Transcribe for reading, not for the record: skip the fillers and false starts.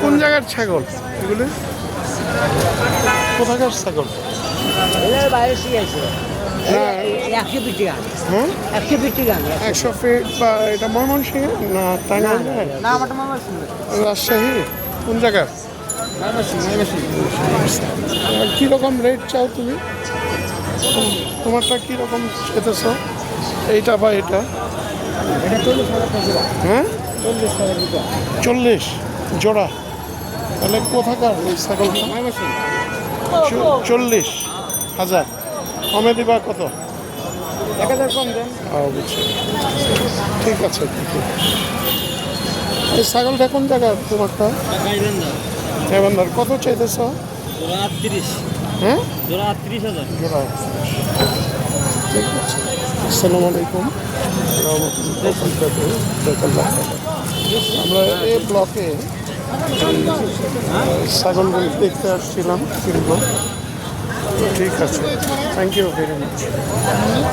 কোন জায়গার ছাগল এগুলো? কোথাকার ছাগল? বাইরে শিখেছে না 100 ফিট গান, হ্যাঁ 100 ফিট গান। 100 ফিট বা এটা ময়মনসিংহ না টাঙ্গাইল না আমারটা মামা শুনবে রাজশাহী কোন জায়গার? কীরকম রেট চাও তুমি? তোমারটা কীরকম চেতেছ এইটা বা এটা? এটা 40,000 টাকা। হ্যাঁ 40,000 টাকা 40 জোড়া। তাহলে কোথাকার ওই ছাগলটা? 40,000 কমে দিবা কত? 1,000 কম দেন। বুঝছি, ঠিক আছে। এই ছাগলটা কোন জায়গার তোমারটা? এবার কত চাইতেছ? হ্যাঁ জোড়া 38,000। ঠিক আছে, আসসালামু আলাইকুম রহমতুল্লাহ। আমরা এই ব্লকে ছাগলগুলো দেখতে আসছিলাম কিনবো। ঠিক আছে, থ্যাংক ইউ ভেরি মাচ।